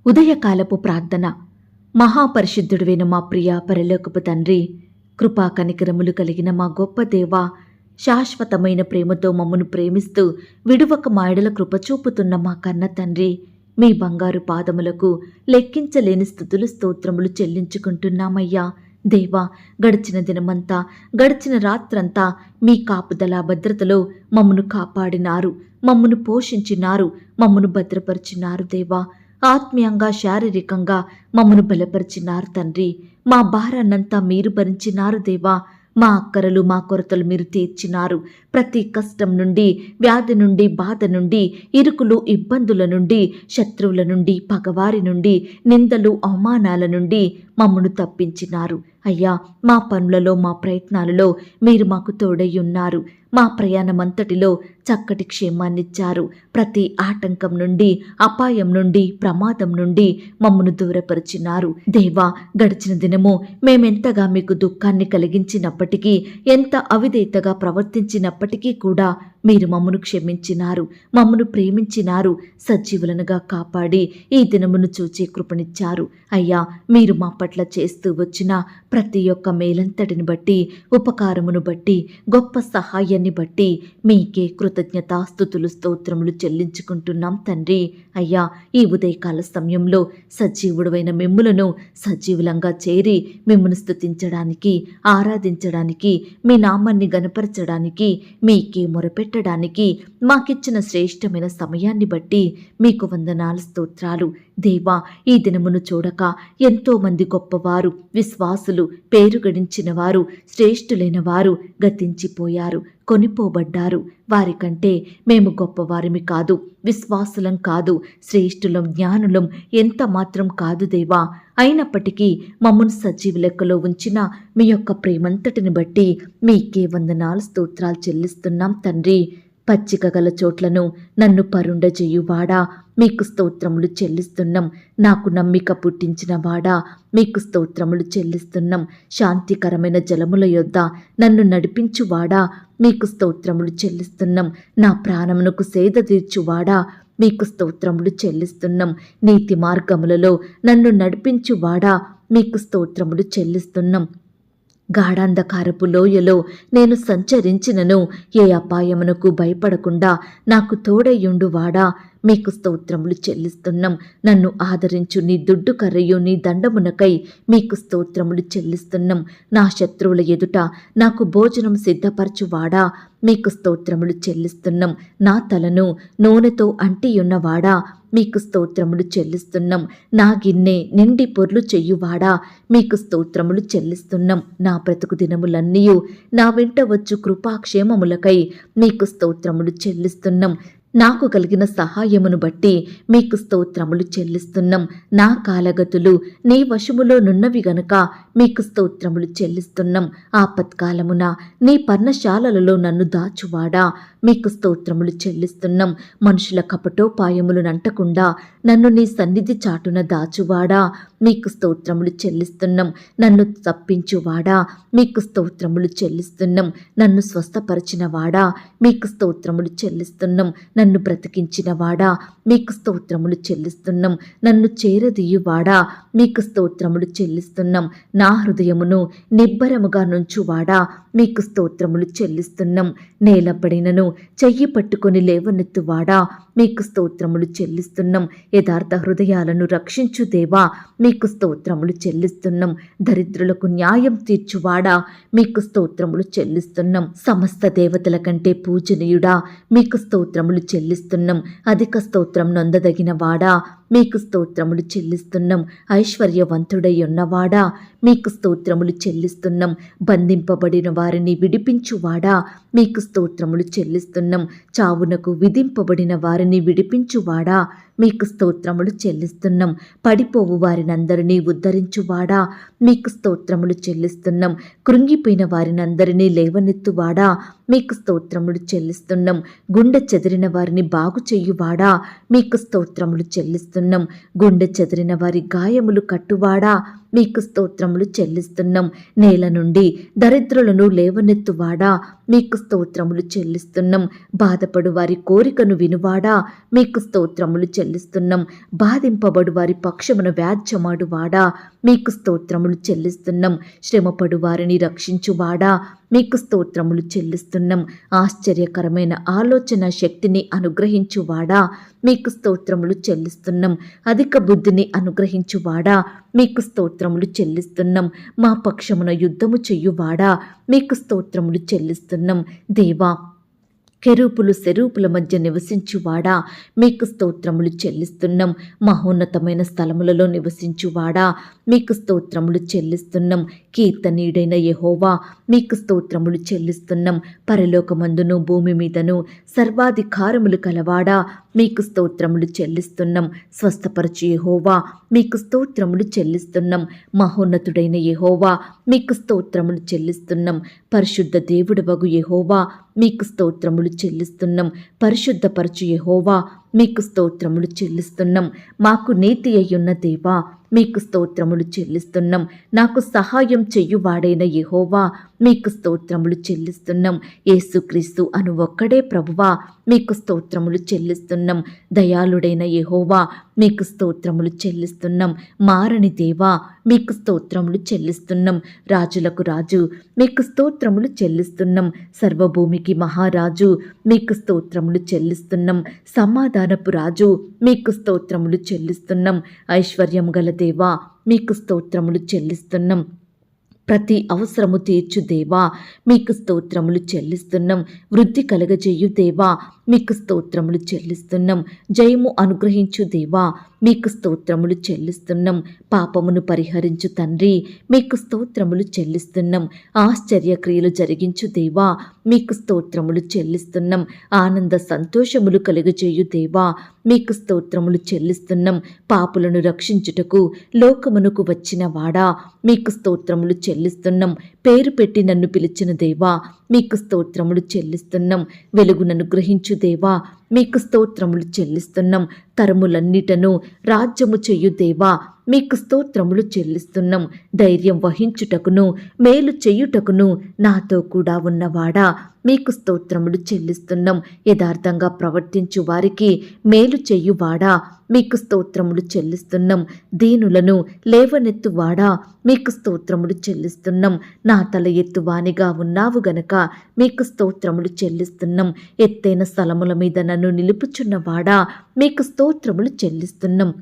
ఉదయకాలపు ప్రార్థన. మహాపరిశుద్ధుడైన మా ప్రియ పరలోకపు తండ్రి, కృపా కనికరములు కలిగిన మా గొప్ప దేవా, శాశ్వతమైన ప్రేమతో మమ్మను ప్రేమిస్తూ విడువక మాయడల కృపచూపుతున్న మా కన్న తండ్రి, మీ బంగారు పాదములకు లెక్కించలేని స్తుతులు స్తోత్రములు చెల్లించుకుంటున్నామయ్యా. దేవా, గడిచిన దినమంతా, గడిచిన రాత్రంతా మీ కాపుదల భద్రతలో మమ్మను కాపాడినారు, మమ్మను పోషించినారు, మమ్మను భద్రపరిచినారు. దేవా, ఆత్మీయంగా శారీరకంగా మమ్మను బలపరిచినారు తండ్రి. మా భారాన్నంతా మీరు భరించినారు దేవా. మా అక్కరలు మా కొరతలు మీరు తీర్చినారు. ప్రతి కష్టం నుండి, వ్యాధి నుండి, బాధ నుండి, ఇరుకులు ఇబ్బందుల నుండి, శత్రువుల నుండి, పగవారి నుండి, నిందలు అవమానాల నుండి మమ్మను తప్పించినారు. అయ్యా, మా పనులలో మా ప్రయత్నాలలో మీరు మాకు తోడై ఉన్నారు. మా ప్రయాణమంతటిలో చక్కటి క్షేమాన్నిచ్చారు. ప్రతి ఆటంకం నుండి, అపాయం నుండి, ప్రమాదం నుండి మమ్మను దూరపరిచినారు. దేవా, గడిచిన దినము మేమెంతగా మీకు దుఃఖాన్ని కలిగించినప్పటికీ, ఎంత అవిధేయతగా ప్రవర్తించినప్పటికీ కూడా మీరు మమ్మను క్షమించినారు, మమ్మను ప్రేమించినారు, సజీవులనుగా కాపాడి ఈ దినమును చూచే కృపనిచ్చారు. అయ్యా, మీరు మా పట్ల చేస్తూ వచ్చిన ప్రతి ఒక్క మేలంతటిని బట్టి, ఉపకారమును బట్టి, గొప్ప సహాయాన్ని బట్టి మీకే కృతజ్ఞతాస్తుతులు స్తోత్రములు చెల్లించుకుంటున్నాం తండ్రి. అయ్యా, ఈ ఉదయకాల సమయంలో సజీవుడైన మిమ్ములను సజీవులంగా చేరి మిమ్మును స్తుతించడానికి, ఆరాధించడానికి, మీ నామాన్ని గనపరచడానికి, మీకే మొరపెట్టడానికి మాకిచ్చిన శ్రేష్టమైన సమయాన్ని బట్టి మీకు వందనాలు స్తోత్రాలు. దేవా, ఈ దినమును చూడక ఎంతో మంది గొప్పవారు, విశ్వాసులు, పేరు గడించిన వారు, శ్రేష్ఠులైన వారు గతించిపోయారు, కొనిపోబడ్డారు. వారికంటే మేము గొప్పవారిమి కాదు, విశ్వాసులం కాదు, శ్రేష్ఠులం, జ్ఞానులం ఎంత మాత్రం కాదు దేవా. అయినప్పటికీ మమ్మను సజీవ లెక్కలో ఉంచిన మీ యొక్క ప్రేమంతటిని బట్టి మీకే వందనాలు స్తోత్రాలు చెల్లిస్తున్నాం తండ్రి. పచ్చిక గల చోట్లను నన్ను పరుండజేయువాడా, మీకు స్తోత్రములు చెల్లిస్తున్నాం. నాకు నమ్మిక పుట్టించిన వాడా, మీకు స్తోత్రములు చెల్లిస్తున్నాం. శాంతికరమైన జలముల యొద్ద నన్ను నడిపించువాడా, మీకు స్తోత్రములు చెల్లిస్తున్నాం. నా ప్రాణమునకు సేద తీర్చువాడా, మీకు స్తోత్రములు చెల్లిస్తున్నాం. నీతి మార్గములలో నన్ను నడిపించువాడా, మీకు స్తోత్రములు చెల్లిస్తున్నాం. గాఢాంధకారపు లోయలో నేను సంచరించినను ఏ అపాయమునకు భయపడకుండా నాకు తోడయ్యుండువాడా, మీకు స్తోత్రములు చెల్లిస్తున్నాం. నన్ను ఆదరించు నీ దుడ్డు కర్రయు నీ దండమునకై మీకు స్తోత్రములు చెల్లిస్తున్నాం. నా శత్రువుల ఎదుట నాకు భోజనం సిద్ధపరచువాడా, మీకు స్తోత్రములు చెల్లిస్తున్నాం. నా తలను నూనెతో అంటియున్నవాడా, మీకు స్తోత్రములు చెల్లిస్తున్నాం. నా గిన్నె నిండి పొర్లు చెయ్యువాడా, మీకు స్తోత్రములు చెల్లిస్తున్నాం. నా బ్రతుకు దినములన్నీ నా వెంట వచ్చు కృపాక్షేమములకై మీకు స్తోత్రములు చెల్లిస్తున్నాం. నాకు కలిగిన సహాయమును బట్టి మీకు స్తోత్రములు చెల్లిస్తున్నాం. నా కాలగతులు నీ వశములో నున్నవి గనుక మీకు స్తోత్రములు చెల్లిస్తున్నాం. ఆపత్కాలమున నీ పర్ణశాలలలో నన్ను దాచువాడా, మీకు స్తోత్రములు చెల్లిస్తున్నాం. మనుషుల కపటోపాయములు నంటకుండా నన్ను నీ సన్నిధి చాటున దాచువాడా, మీకు స్తోత్రములు చెల్లిస్తున్నాం. నన్ను తప్పించువాడా, మీకు స్తోత్రములు చెల్లిస్తున్నాం. నన్ను స్వస్థపరిచిన వాడా, మీకు స్తోత్రములు చెల్లిస్తున్నాం. నన్ను బ్రతికించిన వాడా, మీకు స్తోత్రములు చెల్లిస్తున్నాం. నన్ను చేరదీయువాడా, మీకు స్తోత్రములు చెల్లిస్తున్నాం. నా హృదయమును నిబ్బరముగా నుంచువాడా, మీకు స్తోత్రములు చెల్లిస్తున్నాం. నేలపడినను చెయ్యి పట్టుకొని లేవనెత్తువాడా, మీకు స్తోత్రములు చెల్లిస్తున్నాం. యథార్థ హృదయాలను రక్షించు దేవా, మీకు స్తోత్రములు చెల్లిస్తున్నాం. దరిద్రులకు న్యాయం తీర్చువాడా, మీకు స్తోత్రములు చెల్లిస్తున్నాం. సమస్త దేవతల కంటే పూజనీయుడా, మీకు స్తోత్రములు చెల్లిస్తున్నాం. అధిక స్తోత్రం నొందదగిన వాడా, మీకు స్తోత్రములు చెల్లిస్తున్నాం. ఐశ్వర్యవంతుడై ఉన్నవాడా, మీకు స్తోత్రములు చెల్లిస్తున్నాం. బంధింపబడిన వారిని విడిపించువాడా, మీకు స్తోత్రములు చెల్లిస్తున్నాం. చావునకు విధింపబడిన వారిని విడిపించువాడా, మీకు స్తోత్రములు చెల్లిస్తున్నాం. పడిపోవు వారినందరినీ ఉద్ధరించువాడా, మీకు స్తోత్రములు చెల్లిస్తున్నాం. కృంగిపోయిన వారినందరినీ లేవనెత్తువాడా, మీకు స్తోత్రములు చెల్లిస్తున్నాం. గుండె చెదిరిన వారిని బాగు చెయ్యువాడా, మీకు స్తోత్రములు చెల్లిస్తున్నాం. గుండె చెదిరిన వారి గాయములు కట్టువాడా, మీకు స్తోత్రములు చెల్లిస్తున్నాం. నేల నుండి దరిద్రులను లేవనెత్తువాడా, మీకు స్తోత్రములు చెల్లిస్తున్నాం. బాధపడు వారి కోరికను వినువాడా, మీకు స్తోత్రములు చెల్లిస్తున్నాం. బాధింపబడు వారి పక్షమున వ్యాజ్యమాడువాడా మీకు స్తోత్రములు చెల్లిస్తున్నాం. శ్రమపడు వారిని రక్షించువాడా మీకు స్తోత్రములు చెల్లిస్తున్నాం. ఆశ్చర్యకరమైన ఆలోచన శక్తిని అనుగ్రహించువాడా మీకు స్తోత్రములు చెల్లిస్తున్నాం. అధిక బుద్ధిని అనుగ్రహించువాడా మీకు స్తోత్రములు చెల్లిస్తున్నాం. మా పక్షమున యుద్ధము చెయ్యువాడా మీకు స్తోత్రములు చెల్లిస్తున్నాం. దేవా, కెరూపులు సెరూపుల మధ్య నివసించువాడా మీకు స్తోత్రములు చెల్లిస్తున్నాం. మహోన్నతమైన స్థలములలో నివసించువాడా మీకు స్తోత్రములు చెల్లిస్తున్నాం. కీర్తనీయుడైన యెహోవా మీకు స్తోత్రములు చెల్లిస్తున్నాం. పరలోకమందును భూమి మీదను సర్వాధికారములు కలవాడా మీకు స్తోత్రములు చెల్లిస్తున్నాం. స్వస్థపరచు యెహోవా మీకు స్తోత్రములు చెల్లిస్తున్నాం. మహోన్నతుడైన యెహోవా మీకు స్తోత్రములు చెల్లిస్తున్నాం. పరిశుద్ధ దేవుడవగు యెహోవా మీకు స్తోత్రములు చెల్లిస్తున్నాం. పరిశుద్ధపరచు యెహోవా మీకు స్తోత్రములు చెల్లిస్తున్నాం. మాకు నీతి అయ్యున్న దేవా మీకు స్తోత్రములు చెల్లిస్తున్నాం. నాకు సహాయం చెయ్యువాడైన యెహోవా మీకు స్తోత్రములు చెల్లిస్తున్నాం. యేసుక్రీస్తు అను ఒక్కడే ప్రభువా మీకు స్తోత్రములు చెల్లిస్తున్నాం. దయాళుడైన యెహోవా మీకు స్తోత్రములు చెల్లిస్తున్నాం. మారని దేవా మీకు స్తోత్రములు చెల్లిస్తున్నాం. రాజులకు రాజు మీకు స్తోత్రములు చెల్లిస్తున్నాం. సర్వభూమికి మహారాజు మీకు స్తోత్రములు చెల్లిస్తున్నాం. సమాధానపు రాజు మీకు స్తోత్రములు చెల్లిస్తున్నాం. ఐశ్వర్యం గల దేవా మీకు స్తోత్రములు చెల్లిస్తున్నాం. ప్రతి అవసరము తీర్చు దేవా మీకు స్తోత్రములు చెల్లిస్తున్నాం. వృద్ధి కలగజేయు దేవా మీకు స్తోత్రములు చెల్లిస్తున్నాం. జయము అనుగ్రహించు దేవా మీకు స్తోత్రములు చెల్లిస్తున్నాం. పాపమును పరిహరించు తండ్రి మీకు స్తోత్రములు చెల్లిస్తున్నాం. ఆశ్చర్యక్రియలు జరిగించు దేవా మీకు స్తోత్రములు చెల్లిస్తున్నాం. ఆనంద సంతోషములు కలుగజేయు దేవా మీకు స్తోత్రములు చెల్లిస్తున్నాం. పాపులను రక్షించుటకు లోకమునకు వచ్చిన వాడా మీకు స్తోత్రములు చెల్లిస్తున్నాం. పేరు పెట్టి నన్ను పిలిచిన దేవా మీకు స్తోత్రములు చెల్లిస్తున్నాం. వెలుగునను గ్రహించు దేవా మీకు స్తోత్రములు చెల్లిస్తున్నాం. తరములన్నిటను రాజ్యము చెయ్యు దేవా మీకు స్తోత్రములు చెల్లిస్తున్నాం. ధైర్యం వహించుటకును మేలు చెయ్యుటకును నాతో కూడా ఉన్నవాడా మీకు స్తోత్రములు చెల్లిస్తున్నాం. యథార్థంగా ప్రవర్తించు వారికి మేలు చెయ్యువాడా మీకు స్తోత్రములు చెల్లిస్తున్నాం. దీనులను లేవనెత్తువాడా మీకు స్తోత్రములు చెల్లిస్తున్నాం. నా తల ఎత్తువానిగా ఉన్నావు గనక మీకు స్తోత్రములు చెల్లిస్తున్నాం. ఎత్తైన స్థలముల మీద నన్ను నిలుపుచున్నవాడా మీకు స్తోత్రములు చెల్లిస్తున్నాం.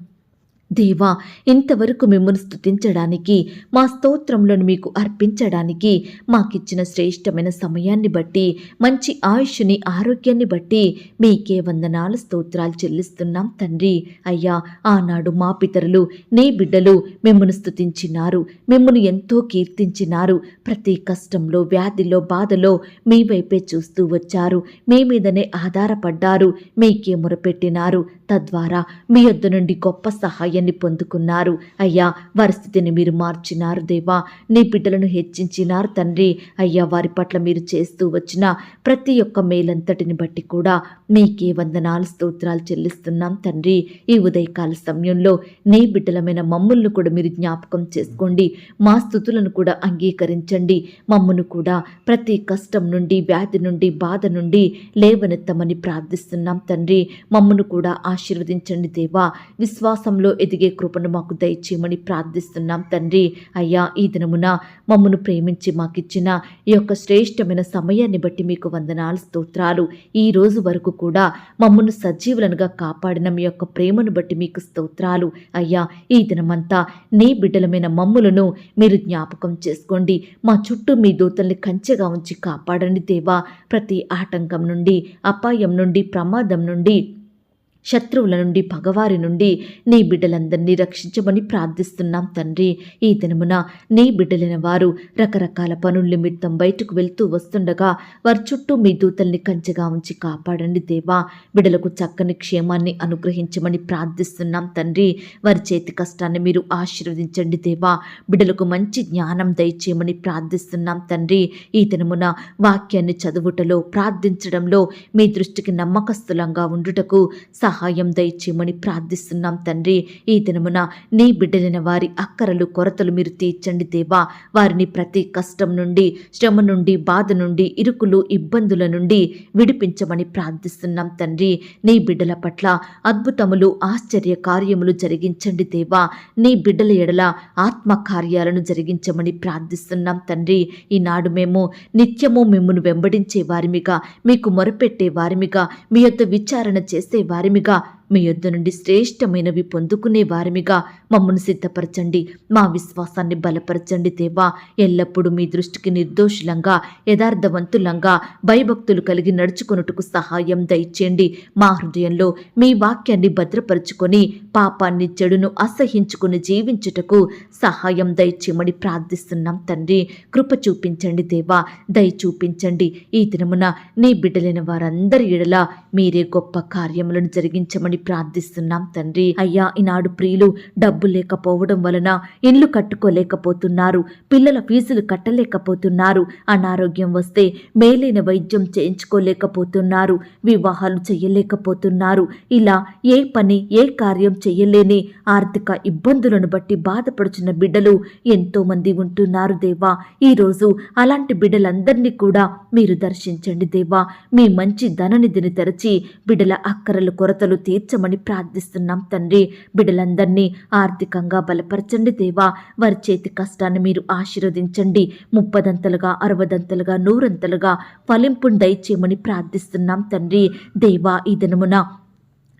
దేవా, ఇంతవరకు మిమ్మల్ని స్తుతించడానికి మా స్తోత్రములను మీకు అర్పించడానికి మాకిచ్చిన శ్రేష్టమైన సమయాన్ని బట్టి మంచి ఆయుష్ని ఆరోగ్యాన్ని బట్టి మీకే వందనాలు స్తోత్రాలు చెల్లిస్తున్నాం తండ్రి. అయ్యా, ఆనాడు మా పితరులు నీ బిడ్డలు మిమ్మల్ని స్తుతించినారు, మిమ్మల్ని ఎంతో కీర్తించినారు. ప్రతి కష్టంలో వ్యాధిలో బాధలో మీ వైపే చూస్తూ వచ్చారు. మీ మీదనే ఆధారపడ్డారు, మీకే మొరపెట్టినారు. తద్వారా మీ యొద్ద నుండి గొప్ప సహాయాన్ని పొందుకున్నారు. అయ్యా, వారి స్థితిని మీరు మార్చినారు దేవా. నీ బిడ్డలను హెచ్చించినారు తండ్రి. అయ్యా, వారి పట్ల మీరు చేస్తూ వచ్చిన ప్రతి ఒక్క మేలంతటిని బట్టి కూడా మీకే వందనాలు స్తోత్రాలు చెల్లిస్తున్నాం తండ్రి. ఈ ఉదయకాల సమయంలో నీ బిడ్డలమైన మమ్ములను కూడా మీరు జ్ఞాపకం చేసుకోండి. మా స్తుతులను కూడా అంగీకరించండి. మమ్మును కూడా ప్రతి కష్టం నుండి వ్యాధి నుండి బాధ నుండి లేవనెత్తమని ప్రార్థిస్తున్నాం తండ్రి. మమ్మును కూడా ఆశీర్వదించండి దేవా. విశ్వాసంలో ఎదిగే కృపను మాకు దయచేయమని ప్రార్థిస్తున్నాం తండ్రి. అయ్యా, ఈ దినమున మమ్మను ప్రేమించి మాకిచ్చిన ఈ యొక్క శ్రేష్టమైన సమయాన్ని బట్టి మీకు వందనాలు స్తోత్రాలు. ఈ రోజు వరకు కూడా మమ్మను సజీవులనుగా కాపాడిన మీ యొక్క ప్రేమను బట్టి మీకు స్తోత్రాలు. అయ్యా, ఈ దినమంతా నీ బిడ్డలమైన మమ్ములను మీరు జ్ఞాపకం చేసుకోండి. మా చుట్టూ మీ దూతల్ని కంచెగా ఉంచి కాపాడండి దేవా. ప్రతి ఆటంకం నుండి, అపాయం నుండి, ప్రమాదం నుండి, శత్రువుల నుండి, పగవారి నుండి నీ బిడ్డలందరినీ రక్షించమని ప్రార్థిస్తున్నాం తండ్రి. ఈ దినమున నీ బిడ్డలైన వారు రకరకాల పనుల నిమిత్తం బయటకు వెళ్తూ వస్తుండగా వారి చుట్టూ మీ దూతల్ని కంచెగా ఉంచి కాపాడండి దేవా. బిడ్డలకు చక్కని క్షేమాన్ని అనుగ్రహించమని ప్రార్థిస్తున్నాం తండ్రి. వారి చేతి కష్టాన్ని మీరు ఆశీర్వదించండి దేవా. బిడ్డలకు మంచి జ్ఞానం దయచేయమని ప్రార్థిస్తున్నాం తండ్రి. ఈ దినమున వాక్యాన్ని చదువుటలో, ప్రార్థించడంలో మీ దృష్టికి నమ్మకస్తులంగా ఉండుటకు సహాయం దయచేయమని ప్రార్థిస్తున్నాం తండ్రి. ఈ దినమున నీ బిడ్డలైన వారి అక్కరలు కొరతలు మీరు తీర్చండి దేవా. వారిని ప్రతి కష్టం నుండి, శ్రమ నుండి, బాధ నుండి, ఇరుకులు ఇబ్బందుల నుండి విడిపించమని ప్రార్థిస్తున్నాం తండ్రి. నీ బిడ్డల పట్ల అద్భుతములు ఆశ్చర్య కార్యములు జరిగించండి దేవా. నీ బిడ్డల ఎడల ఆత్మ కార్యాలను జరిగించమని ప్రార్థిస్తున్నాం తండ్రి. ఈనాడు మేము నిత్యము మిమ్మును వెంబడించే వారిమిగా, మీకు మొరపెట్టే వారిమిగా, మీ యొద్ద విచారణ చేసే వారిమిగా, మీ యొద్ద నుండి శ్రేష్టమైనవి పొందుకునే వారిమిగా మమ్మను సిద్ధపరచండి. మా విశ్వాసాన్ని బలపరచండి దేవా. ఎల్లప్పుడూ మీ దృష్టికి నిర్దోషులంగా, యథార్థవంతులంగా, భయభక్తులు కలిగి నడుచుకొనుటకు సహాయం దయచేయండి. మా హృదయంలో మీ వాక్యాన్ని భద్రపరుచుకొని పాపాన్ని, చెడును అసహించుకుని జీవించుటకు సహాయం దయచేయమని ప్రార్థిస్తున్నాం తండ్రి. కృప చూపించండి దేవా, దయ చూపించండి. ఈ దినమున నీ బిడ్డలైన వారందరి ఎడల మీరే గొప్ప కార్యములను జరిగించమని ప్రార్థిస్తున్నాం తండ్రి. అయ్యా, ఈనాడు ప్రియులు డబ్బు లేకపోవడం వలన ఇల్లు కట్టుకోలేకపోతున్నారు, పిల్లల ఫీజులు కట్టలేకపోతున్నారు, అనారోగ్యం వస్తే మేలైన వైద్యం చేయించుకోలేకపోతున్నారు, వివాహాలు చేయలేకపోతున్నారు. ఇలా ఏ పని, ఏ కార్యం చేయలేని ఆర్థిక ఇబ్బందులను బట్టి బాధపడుచున్న బిడ్డలు ఎంతో మంది ఉంటున్నారు దేవా. ఈరోజు అలాంటి బిడ్డలందరినీ కూడా మీరు దర్శించండి దేవా. మీ మంచి ధననిధిని తెరచి బిడ్డల అక్కరలు కొరతలు తీర్చమని ప్రార్థిస్తున్నాం తండ్రి. బిడ్డలందరినీ ఆర్థికంగా బలపరచండి దేవా. వారి చేతి కష్టాన్ని మీరు ఆశీర్వదించండి. 30దంతలుగా, 60దంతలుగా, 100ంతలుగా ఫలింపును దయచేయమని ప్రార్థిస్తున్నాం తండ్రి. దేవా, ఈ దినమున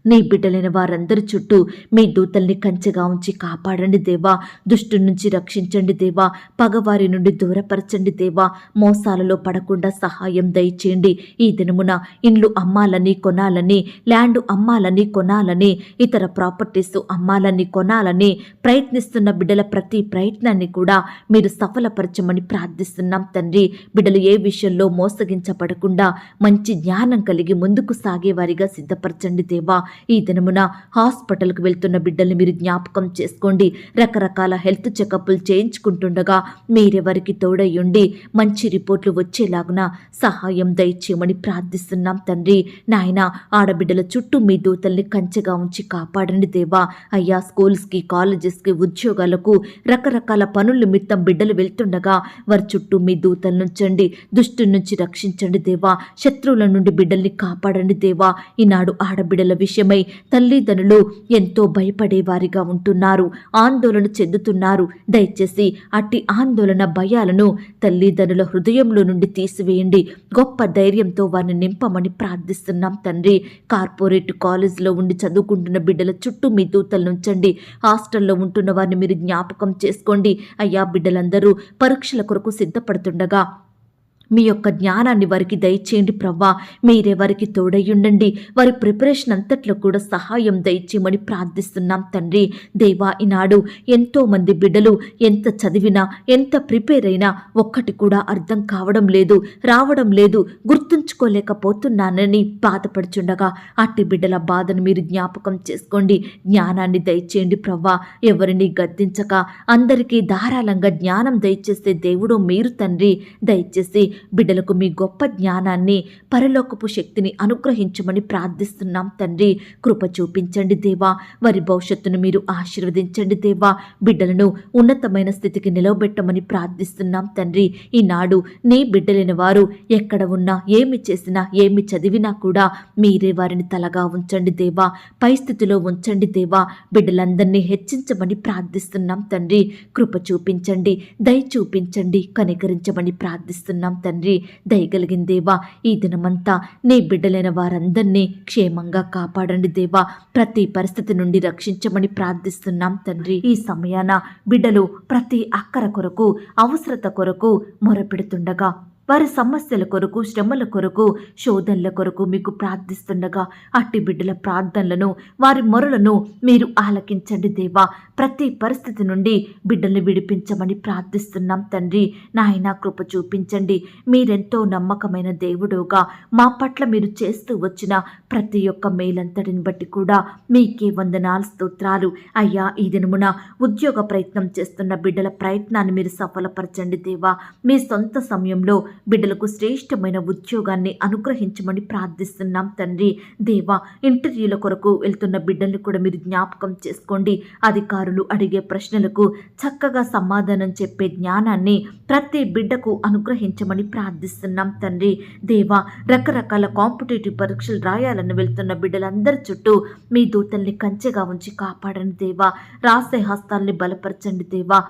నీ బిడ్డలైన వారందరి చుట్టూ మీ దూతల్ని కంచెగా ఉంచి కాపాడండి దేవా. దుష్టు నుంచి రక్షించండి దేవా. పగవారి నుండి దూరపరచండి దేవా. మోసాలలో పడకుండా సహాయం దయచేయండి. ఈ దినమున ఇండ్లు అమ్మాలని, కొనాలని, ల్యాండ్ అమ్మాలని, కొనాలని, ఇతర ప్రాపర్టీస్ అమ్మాలని, కొనాలని ప్రయత్నిస్తున్న బిడ్డల ప్రతి ప్రయత్నాన్ని కూడా మీరు సఫలపరచమని ప్రార్థిస్తున్నాం తండ్రి. బిడ్డలు ఏ విషయంలో మోసగించబడకుండా మంచి జ్ఞానం కలిగి ముందుకు సాగేవారిగా సిద్ధపరచండి దేవా. ఈ దినమున హాస్పిటల్కు వెళ్తున్న బిడ్డల్ని మీరు జ్ఞాపకం చేసుకోండి. రకరకాల హెల్త్ చెకప్లు చేయించుకుంటుండగా మీరెవరికి తోడయ్యుండి మంచి రిపోర్ట్లు వచ్చేలాగున సహాయం దయచేయమని ప్రార్థిస్తున్నాం తండ్రి. నాయన, ఆడబిడ్డల చుట్టూ మీ దూతల్ని కంచెగా ఉంచి కాపాడండి దేవా. అయ్యా, స్కూల్స్కి, కాలేజెస్కి, ఉద్యోగాలకు, రకరకాల పనుల నిమిత్తం బిడ్డలు వెళ్తుండగా వారి చుట్టూ మీ దూతలను ఉంచండి. దుష్టు నుంచి రక్షించండి దేవా. శత్రువుల నుండి బిడ్డల్ని కాపాడండి దేవా. ఈనాడు ఆడబిడ్డల విషయమై తల్లిదండ్రులు ఎంతో భయపడేవారిగా ఉంటున్నారు, ఆందోళన చెందుతున్నారు. దయచేసి అట్టి ఆందోళన, భయాలను తల్లిదండ్రుల హృదయంలో నుండి తీసివేయండి. గొప్ప ధైర్యంతో వారిని నింపమని ప్రార్థిస్తున్నాం తండ్రి. కార్పొరేట్ కాలేజీలో ఉండి చదువుకుంటున్న బిడ్డల చుట్టూ మీ దూతలను ఉంచండి. హాస్టల్లో ఉంటున్న వారిని మీరు జ్ఞాపకం చేసుకోండి. అయ్యా, బిడ్డలందరూ పరీక్షల కొరకు సిద్ధపడుతుండగా మీ యొక్క జ్ఞానాన్ని వారికి దయచేయండి ప్రవ్వా. మీరే వారికి తోడయ్యుండండి. వారి ప్రిపరేషన్ అంతట్లో కూడా సహాయం దయచేయమని ప్రార్థిస్తున్నాం తండ్రి. దేవా, ఈనాడు ఎంతో మంది బిడ్డలు ఎంత చదివినా, ఎంత ప్రిపేర్ అయినా ఒక్కటి కూడా అర్థం కావడం లేదు, రావడం లేదు, గుర్తుంచుకోలేకపోతున్నానని బాధపడుచుండగా అట్టి బిడ్డల బాధను మీరు జ్ఞాపకం చేసుకోండి. జ్ఞానాన్ని దయచేయండి ప్రవ్వా. ఎవరిని గద్దించక అందరికీ ధారాళంగా జ్ఞానం దయచేసే దేవుడు మీరు తండ్రి. దయచేసి బిడ్డలకు మీ గొప్ప జ్ఞానాన్ని, పరలోకపు శక్తిని అనుగ్రహించమని ప్రార్థిస్తున్నాం తండ్రి. కృప చూపించండి దేవా. వారి భవిష్యత్తును మీరు ఆశీర్వదించండి దేవా. బిడ్డలను ఉన్నతమైన స్థితికి నిలవబెట్టమని ప్రార్థిస్తున్నాం తండ్రి. ఈనాడు నీ బిడ్డలైన వారు ఎక్కడ ఉన్నా, ఏమి చేసినా, ఏమి చదివినా కూడా మీరే వారిని తలగా ఉంచండి దేవా. పై స్థితిలో ఉంచండి దేవా. బిడ్డలందరినీ హెచ్చించమని ప్రార్థిస్తున్నాం తండ్రి. కృప చూపించండి, దయ చూపించండి, కనికరించమని ప్రార్థిస్తున్నాం తండ్రి. దయగలిగిన దేవా, ఈ దినమంతా నీ బిడ్డలైన వారందరినీ క్షేమంగా కాపాడండి దేవా. ప్రతి పరిస్థితి నుండి రక్షించమని ప్రార్థిస్తున్నాం తండ్రి. ఈ సమయాన బిడ్డలు ప్రతి అక్కర కొరకు, అవసరత కొరకు మొరపెడుతుండగా, వారి సమస్యల కొరకు, శ్రమల కొరకు, శోధనల కొరకు మీకు ప్రార్థిస్తుండగా అట్టి బిడ్డల ప్రార్థనలను, వారి మొరలను మీరు ఆలకించండి దేవా. ప్రతి పరిస్థితి నుండి బిడ్డల్ని విడిపించమని ప్రార్థిస్తున్నాం తండ్రి. నాయన, కృప చూపించండి. మీరెంతో నమ్మకమైన దేవుడుగా మా పట్ల మీరు చేస్తూ వచ్చిన ప్రతి ఒక్క మేలంతటిని బట్టి కూడా మీకే వందనాలు, స్తోత్రాలు. అయ్యా, ఈ దినమున ఉద్యోగ ప్రయత్నం చేస్తున్న బిడ్డల ప్రయత్నాన్ని మీరు సఫలపరచండి దేవా. మీ సొంత సమయంలో బిడ్డలకు శ్రేష్టమైన ఉద్యోగాన్ని అనుగ్రహించమని ప్రార్థిస్తున్నాం తండ్రి. దేవా, ఇంటర్వ్యూల కొరకు వెళ్తున్న బిడ్డల్ని కూడా మీరు జ్ఞాపకం చేసుకోండి. అధికారులు అడిగే ప్రశ్నలకు చక్కగా సమాధానం చెప్పే జ్ఞానాన్ని ప్రతి బిడ్డకు అనుగ్రహించమని ప్రార్థిస్తున్నాం తండ్రి. దేవా, రకరకాల కాంపిటేటివ్ పరీక్షలు రాయాలని వెళ్తున్న బిడ్డలందరి చుట్టూ మీ దూతల్ని కంచెగా ఉంచి కాపాడండి దేవా. రాసే హస్తాల్ని బలపరచండి దేవా.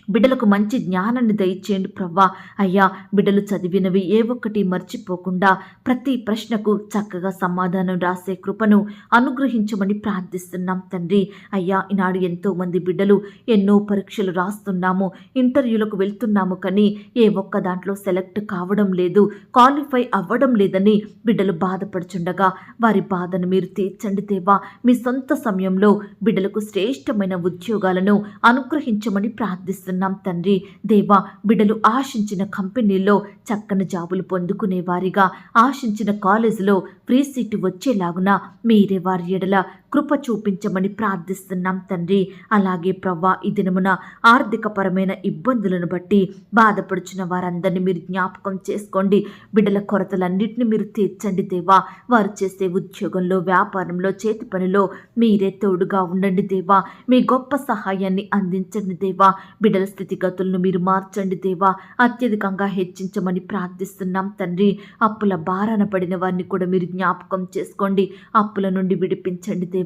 బిడ్డలకు మంచి జ్ఞానాన్ని దయచేయండి ప్రవ్వా. అయ్యా, బిడ్డలు చదివినవి ఏ ఒక్కటి మర్చిపోకుండా ప్రతి ప్రశ్నకు చక్కగా సమాధానం రాసే కృపను అనుగ్రహించమని ప్రార్థిస్తున్నాం తండ్రి. అయ్యా, ఈనాడు ఎంతోమంది బిడ్డలు ఎన్నో పరీక్షలు రాస్తున్నాము, ఇంటర్వ్యూలకు వెళ్తున్నాము, కానీ ఏ ఒక్క దాంట్లో సెలెక్ట్ కావడం లేదు, క్వాలిఫై అవ్వడం లేదని బిడ్డలు బాధపడుచుండగా వారి బాధను మీరు తీర్చండి దేవా. మీ సొంత సమయంలో బిడ్డలకు శ్రేష్టమైన ఉద్యోగాలను అనుగ్రహించమని ప్రార్థిస్తున్నాం తండ్రి. దేవా, బిడ్డలు ఆశించిన కంపెనీల్లో చక్కని జాబులు పొందుకునే వారిగా, ఆశించిన కాలేజీలో ఫ్రీ సీటు వచ్చేలాగున మీరే వారి ఎడల కృప చూపించమని ప్రార్థిస్తున్నాం తండ్రి. అలాగే ప్రవ్వా, ఈ దినమున ఆర్థికపరమైన ఇబ్బందులను బట్టి బాధపడుచున్న వారందరినీ మీరు జ్ఞాపకం చేసుకోండి. బిడ్డల కొరతలన్నింటినీ మీరు తీర్చండి దేవా. వారు చేసే ఉద్యోగంలో, వ్యాపారంలో, చేతి పనిలో మీరే తోడుగా ఉండండి దేవా. మీ గొప్ప సహాయాన్ని అందించండి దేవా. బిడ్డల స్థితిగతులను మీరు మార్చండి దేవా. అత్యధికంగా హెచ్చించమని ప్రార్థిస్తున్నాం తండ్రి. అప్పుల భారాన పడిన వారిని కూడా మీరు జ్ఞాపకం చేసుకోండి. అప్పుల నుండి విడిపించండి దేవా.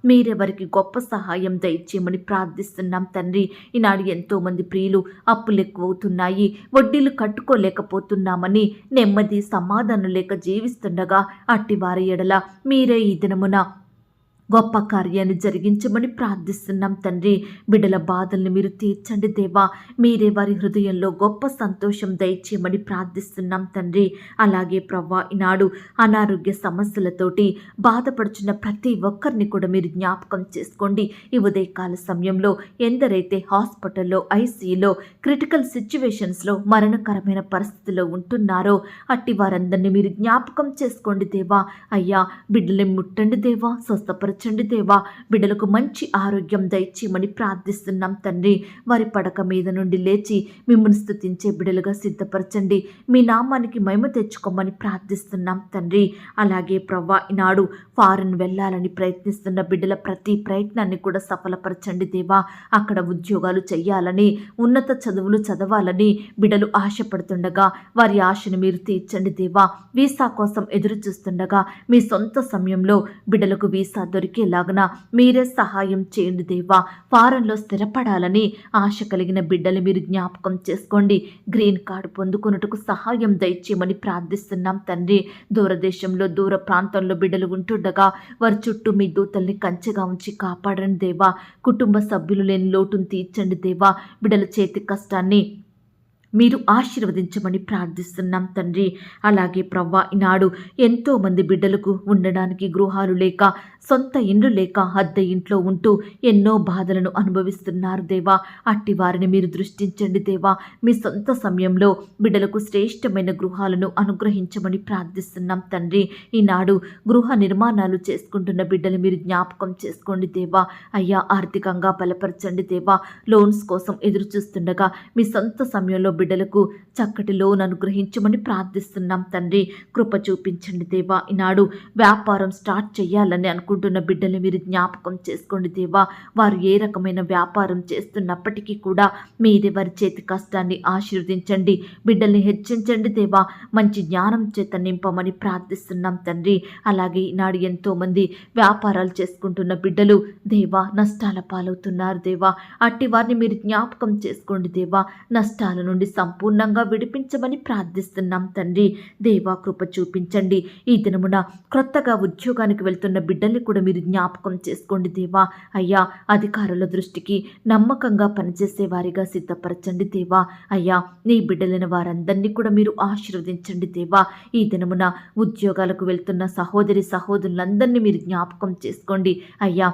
మీరెవరికి గొప్ప సహాయం దయచేయమని ప్రార్థిస్తున్నాం తండ్రి. ఈనాడు ఎంతో మంది ప్రియులు అప్పులు ఎక్కువవుతున్నాయి, వడ్డీలు కట్టుకోలేకపోతున్నామని నెమ్మది సమాధానం లేక జీవిస్తుండగా అట్టి వారి ఎడల మీరే ఈ దినమున గొప్ప కార్యాన్ని జరిగించమని ప్రార్థిస్తున్నాం తండ్రి. బిడ్డల బాధల్ని మీరు తీర్చండి దేవా. మీరే వారి హృదయంలో గొప్ప సంతోషం దయచేయమని ప్రార్థిస్తున్నాం తండ్రి. అలాగే ప్రవ్వా, ఈనాడు అనారోగ్య సమస్యలతోటి బాధపడుచున్న ప్రతి ఒక్కరిని కూడా మీరు జ్ఞాపకం చేసుకోండి. ఈ ఉదయకాల సమయంలో ఎందరైతే హాస్పిటల్లో, ఐసీయూలో, క్రిటికల్ సిచ్యువేషన్స్లో, మరణకరమైన పరిస్థితిలో ఉంటున్నారో అట్టి వారందరినీ మీరు జ్ఞాపకం చేసుకోండి దేవా. అయ్యా, బిడ్డల్ని ముట్టండి దేవా, స్వస్థపరచండి దేవా. బిడ్డలకు మంచి ఆరోగ్యం దయచేయమని ప్రార్థిస్తున్నాం తండ్రి. వారి పడక మీద నుండి లేచి మిమ్మల్ని స్తుతించే బిడ్డలుగా సిద్ధపరచండి. మీ నామానికి మహిమ తెచ్చుకోమని ప్రార్థిస్తున్నాం తండ్రి. అలాగే ప్రవ్వా, ఈనాడు ఫారెన్ వెళ్ళాలని ప్రయత్నిస్తున్న బిడ్డల ప్రతి ప్రయత్నాన్ని కూడా సఫలపరచండి దేవా. అక్కడ ఉద్యోగాలు చెయ్యాలని, ఉన్నత చదువులు చదవాలని బిడ్డలు ఆశపడుతుండగా వారి ఆశను మీరు తీర్చండి దేవా. వీసా కోసం ఎదురు చూస్తుండగా మీ సొంత సమయంలో బిడ్డలకు వీసా దొరికేలాగున మీరే సహాయం చేయండి దేవా. ఫారెన్లో స్థిరపడాలని ఆశ కలిగిన బిడ్డలు మీరు జ్ఞాపకం చేసుకోండి. గ్రీన్ కార్డు పొందుకున్నట్టుకు సహాయం దయచేయమని ప్రార్థిస్తున్నాం తండ్రి. దూరదేశంలో, దూర ప్రాంతంలో బిడ్డలు ఉంటుండగా వారి చుట్టూ మీ దూతల్ని కంచెగా ఉంచి కాపాడండి దేవా. కుటుంబ సభ్యులు లేని లోటును తీర్చండి దేవా. బిడ్డల చేతి కష్టాన్ని మీరు ఆశీర్వదించమని ప్రార్థిస్తున్నాం తండ్రి. అలాగే ప్రవ్వా, ఈనాడు ఎంతోమంది బిడ్డలకు ఉండడానికి గృహాలు లేక, సొంత ఇండ్లు లేక అద్దె ఇంట్లో ఉంటూ ఎన్నో బాధలను అనుభవిస్తున్నారు దేవా. అట్టి వారిని మీరు దృష్టించండి దేవా. మీ సొంత సమయంలో బిడ్డలకు శ్రేష్టమైన గృహాలను అనుగ్రహించమని ప్రార్థిస్తున్నాం తండ్రి. ఈనాడు గృహ నిర్మాణాలు చేసుకుంటున్న బిడ్డలు మీరు జ్ఞాపకం చేసుకోండి దేవా. అయ్యా, ఆర్థికంగా బలపరచండి దేవా. లోన్స్ కోసం ఎదురు చూస్తుండగా మీ సొంత సమయంలో బిడ్డలకు చక్కటి లోన్ అనుగ్రహించమని ప్రార్థిస్తున్నాం తండ్రి. కృప చూపించండి దేవా. ఈనాడు వ్యాపారం స్టార్ట్ చేయాలని అనుకుంటున్న బిడ్డలు మీరు జ్ఞాపకం చేసుకోండి దేవా. వారు ఏ రకమైన వ్యాపారం చేస్తున్నప్పటికీ కూడా మీరే వారి చేతి కష్టాన్ని ఆశీర్వదించండి. బిడ్డల్ని హెచ్చించండి దేవా. మంచి జ్ఞానం చేత నింపమని ప్రార్థిస్తున్నాం తండ్రి. అలాగే ఈనాడు ఎంతోమంది వ్యాపారాలు చేసుకుంటున్న బిడ్డలు దేవా నష్టాల పాలవుతున్నారు దేవా. అట్టి వారిని మీరు జ్ఞాపకం చేసుకోండి దేవా. నష్టాల నుండి సంపూర్ణంగా విడిపించమని ప్రార్థిస్తున్నాం తండ్రి. దేవా, కృప చూపించండి. ఈ దినమున క్రొత్తగా ఉద్యోగానికి వెళ్తున్న బిడ్డల్ని కూడా మీరు జ్ఞాపకం చేసుకోండి దేవా. అయ్యా, అధికారుల దృష్టికి నమ్మకంగా పనిచేసే వారిగా సిద్ధపరచండి దేవా. అయ్యా, నీ బిడ్డలైన వారందరినీ కూడా మీరు ఆశీర్వదించండి దేవా. ఈ దినమున ఉద్యోగాలకు వెళ్తున్న సహోదరులందరినీ మీరు జ్ఞాపకం చేసుకోండి. అయ్యా,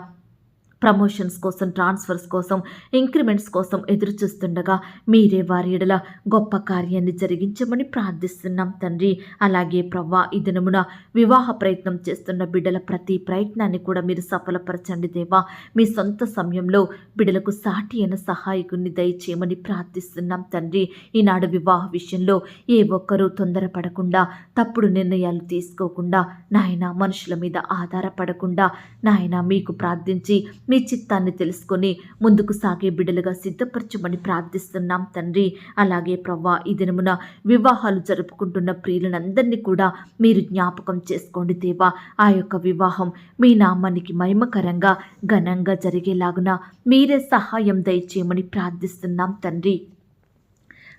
ప్రమోషన్స్ కోసం, ట్రాన్స్ఫర్స్ కోసం, ఇంక్రిమెంట్స్ కోసం ఎదురు చూస్తుండగా మీరే వారి ఎడల గొప్ప కార్యాన్ని జరిగించమని ప్రార్థిస్తున్నాం తండ్రి. అలాగే ప్రవ్వా, ఈ దినమున వివాహ ప్రయత్నం చేస్తున్న బిడ్డల ప్రతి ప్రయత్నాన్ని కూడా మీరు సఫలపరచండి దేవా. మీ సొంత సమయంలో బిడ్డలకు సాటి అయిన సహాయకుని దయచేయమని ప్రార్థిస్తున్నాం తండ్రి. ఈనాడు వివాహ విషయంలో ఏ ఒక్కరూ తొందరపడకుండా, తప్పుడు నిర్ణయాలు తీసుకోకుండా, నాయన మనుషుల మీద ఆధారపడకుండా, నాయన మీకు ప్రార్థించి మీ చిత్తాన్ని తెలుసుకొని ముందుకు సాగే బిడ్డలుగా సిద్ధపరచమని ప్రార్థిస్తున్నాం తండ్రి. అలాగే ప్రవ్వా, ఈ దినమున వివాహాలు జరుపుకుంటున్న ప్రియులందరినీ కూడా మీరు జ్ఞాపకం చేసుకోండి దేవా. ఆ యొక్క వివాహం మీ నామానికి మహిమకరంగా ఘనంగా జరిగేలాగున మీరే సహాయం దయచేయమని ప్రార్థిస్తున్నాం తండ్రి.